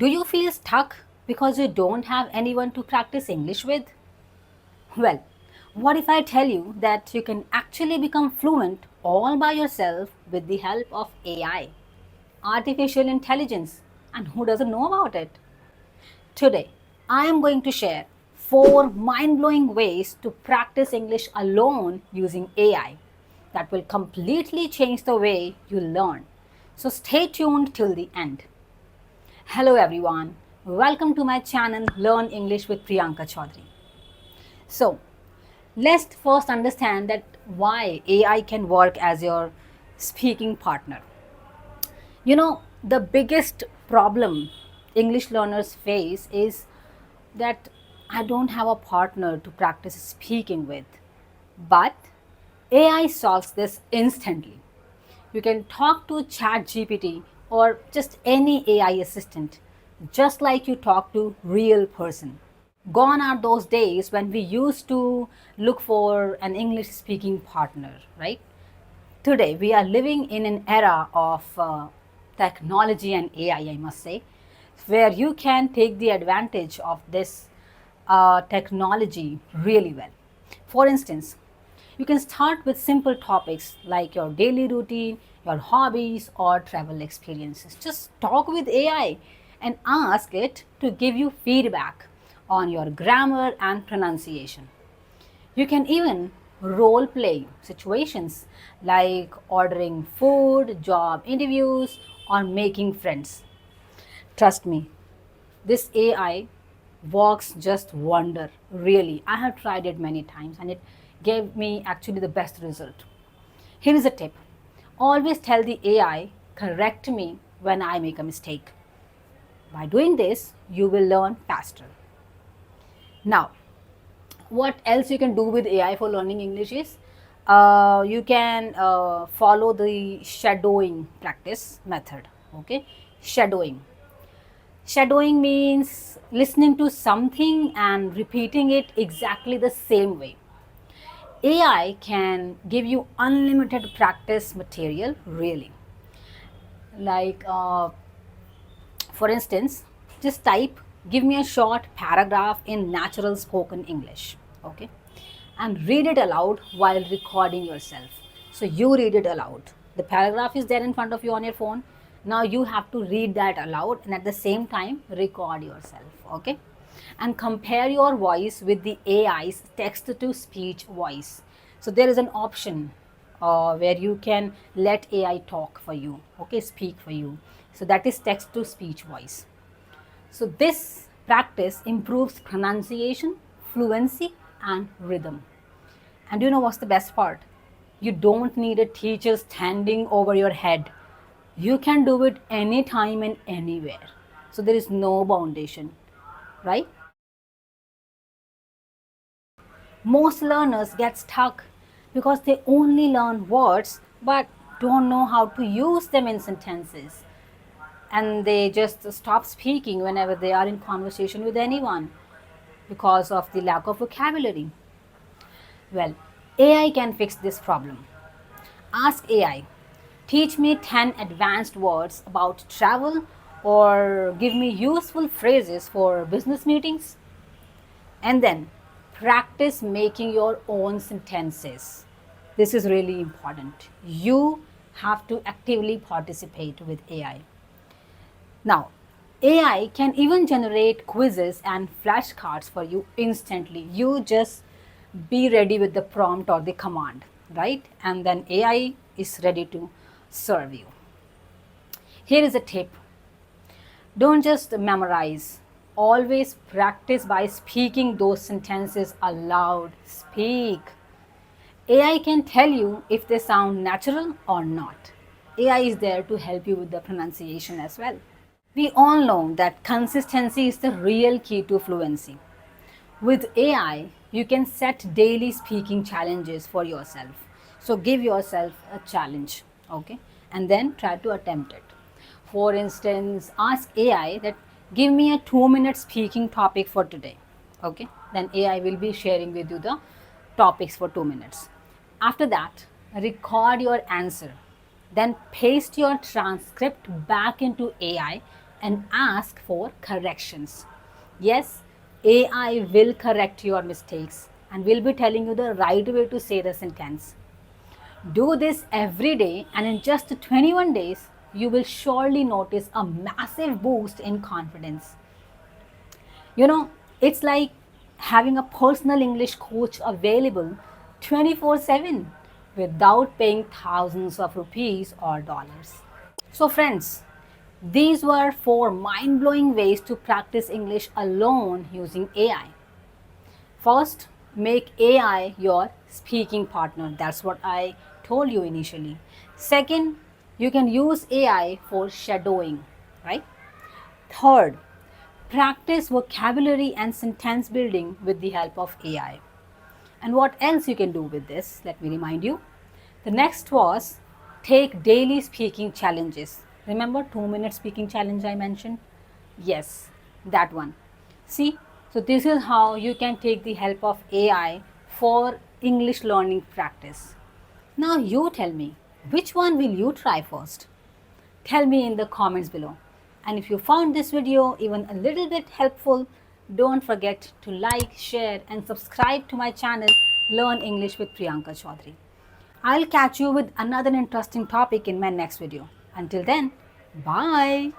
Do you feel stuck because you don't have anyone to practice English with? Well, what if I tell you that you can actually become fluent all by yourself with the help of AI, artificial intelligence, and who doesn't know about it? Today, I am going to share 4 mind-blowing ways to practice English alone using AI that will completely change the way you learn. So stay tuned till the end. Hello everyone, welcome to my channel Learn English with Priyanka Chaudhary. So, let's first understand that why AI can work as your speaking partner. The biggest problem English learners face is that I don't have a partner to practice speaking with. But AI solves this instantly. You can talk to ChatGPT or just any AI assistant, just like you talk to real person. Gone are those days when we used to look for an English speaking partner, right? Today, we are living in an era of technology and AI, I must say, where you can take the advantage of this technology really well. For instance, you can start with simple topics like your daily routine, your hobbies, or travel experiences. Just talk with AI and ask it to give you feedback on your grammar and pronunciation. You can even role play situations like ordering food, job interviews, or making friends. Trust me, this AI works just wonder. Really, I have tried it many times and it gave me actually the best result. Here is a tip. Always tell the AI, correct me when I make a mistake. By doing this, you will learn faster. Now, what else you can do with AI for learning English is you can follow the shadowing practice method. Okay, shadowing. Shadowing means listening to something and repeating it exactly the same way. AI can give you unlimited practice material, really. Like, for instance, just type, give me a short paragraph in natural spoken English, okay? And read it aloud while recording yourself. So you read it aloud. The paragraph is there in front of you on your phone. Now you have to read that aloud and at the same time record yourself, okay? And compare your voice with the AI's text to speech voice. So there is an option where you can let AI talk for you, okay, speak for you. So that is text to speech voice. So this practice improves pronunciation, fluency, and rhythm. And you know what's the best part? You don't need a teacher standing over your head. You can do it anytime and anywhere. So there is no foundation, right? Most learners get stuck because they only learn words but don't know how to use them in sentences. And they just stop speaking whenever they are in conversation with anyone because of the lack of vocabulary. Well, AI can fix this problem. Ask AI, teach me 10 advanced words about travel or give me useful phrases for business meetings. And then practice making your own sentences. This is really important. You have to actively participate with AI. Now, AI can even generate quizzes and flashcards for you instantly. You just be ready with the prompt or the command, right? And then AI is ready to serve you. Here is a tip. Don't just memorize. Always practice by speaking those sentences aloud. Speak. AI can tell you if they sound natural or not. AI is there to help you with the pronunciation as well. We all know that consistency is the real key to fluency. With AI, you can set daily speaking challenges for yourself. So give yourself a challenge, okay? And then try to attempt it. For instance, ask AI that give me a 2-minute speaking topic for today, okay? Then AI will be sharing with you the topics for 2 minutes. After that, record your answer. Then paste your transcript back into AI and ask for corrections. Yes, AI will correct your mistakes and will be telling you the right way to say the sentence. Do this every day, and in just 21 days, you will surely notice a massive boost in confidence. You know, it's like having a personal English coach available 24/7 without paying thousands of rupees or dollars. So, friends, these were 4 mind blowing ways to practice English alone using AI. First, make AI your speaking partner. That's what I told you initially. Second, you can use AI for shadowing, right? Third, practice vocabulary and sentence building with the help of AI. And what else you can do with this? Let me remind you. The next was take daily speaking challenges. Remember 2 minute speaking challenge I mentioned? Yes, that one. See, so this is how you can take the help of AI for English learning practice. Now you tell me, which one will you try first? Tell me in the comments below. And if you found this video even a little bit helpful, don't forget to like, share and subscribe to my channel Learn English with Priyanka Chaudhary. I'll catch you with another interesting topic in my next video. Until then, bye.